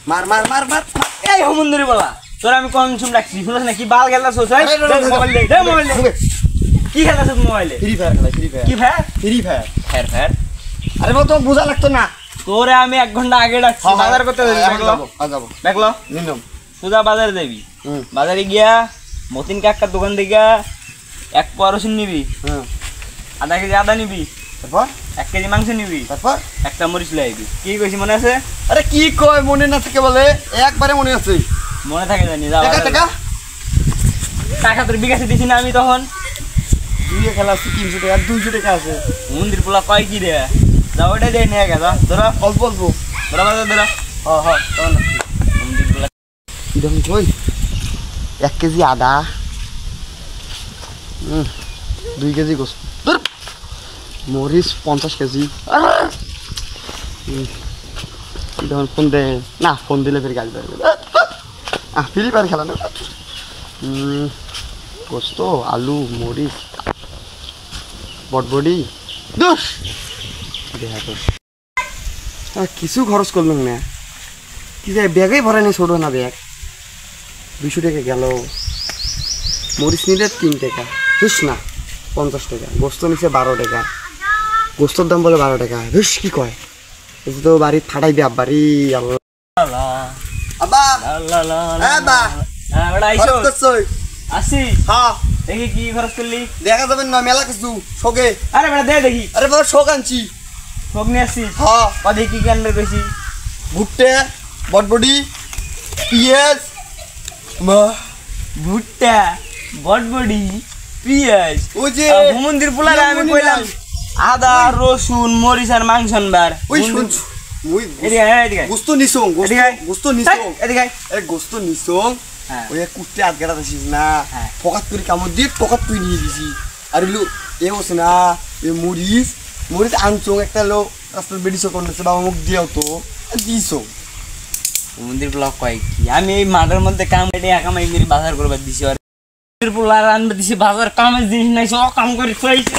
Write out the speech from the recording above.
মার মার মার মার এই হুমুন্দির বলা তোর আমি কোন শুন রাখছি শুনছ না কি বাল খেলতাছস এই মোবাইল দে মোবাইল দে কি খেলতাছস মোবাইলে ফ্রি ফায়ার খেলা ফ্রি ফায়ার কি ভাই ফ্রি ফায়ার ফের ফের আরে বাবা তো বোঝা লাগতো না তোরে আমি 1 ঘন্টা আগে ডাকছি বাজার করতে যাব দেখলো নিলাম সুজা বাজার দেবি বাজারে গিয়া মতিন কাকার দোকান থেকে 1 পোয়া রসুন নিবি আধা কেজি আদা নিবি তারপর 1 কেজি মাংস নিবি তারপর একটা মরিচ লাইবি কি কইছি মনে আছে আরে কি কয় মনে না থাকে বলে একবারে মনে আছে মনে থাকে জানি যা টাকা টাকা টাকা তোর বিকাশে দিছি না আমি তখন দুইয়ে খেলা আছে 300 টাকা 200 টাকা আছে মন্দির পোলা কয় কি রে যা ওটা দে নিয়ে গেছা ধরো অল্প অল্প ধরো বাজার ধরো হ্যাঁ তখন মন্দির পোলা ইদম কই 1 কেজি আদা 2 কেজি গোস ধর মরিচ 50 কেজি ইদম ফোন দে না ফোন দিলে ফের গাল দেবে ফ্রি ফায়ার খেলা না গোস্ত আলু মরিচ বটবডি দোষ দেখা তো কিছু খরচ করলাম না কি যায় ব্যাগেই ভরে নি ছোট না ব্যাগ 200 টাকা গেল মরিচ নিলে 3 টাকা বুঝ না 50 টাকা গোস্ত নিচে 12 টাকা গোস্তর দাম বলে 12 টাকা বুঝ কি কয় এই তো বাড়ি ফাটাইবে আব্বারি আল্লাহ আব্বা আব্বা হ্যাঁ বড় আইছো খরচ করছই আসি হ্যাঁ দেখি কি খরচ করলি দেখা যাবে না মেলা কিছু শোকে আরে বড় দে দেখি আরে বড় শোক আনছি সব নিয়ে আসি হ্যাঁ কদি কি কেন্দ্রে কইছি ভুট্টে বটবডি পেঁয়াজ ভুট্টা বটবডি পেঁয়াজ ওই যে মন্দির পোলারে আমি কইলাম আদা রসুন মরিচ আর মাংস আনবার ওই শুন মুই এদিকে এদিকে গোস্ত নিছং গোস্ত নিছং এদিকে আরে গোস্ত নিছং হ্যাঁ ওই কুটতে আটগাড়া দিছিস না হ্যাঁ। পকাত করে কামড় দিয়ে পকাত তুই নিয়ে দিছি আর লো এ বসে না এ মরিচ আনছং একটা লো রাস্তার বেরিয়েছ করতেছে বাবা মুখ দিয়াও তো দিছ মন্দির পোলা কয় কি আমি এই মাঠের মধ্যে কাম করে একা মাই মেরে বাজার করবার দিছি আর মন্দির পোলা আনবে দিছি বাজার কামের জিনিস নাই সব কাম করে খুঁড়াইছি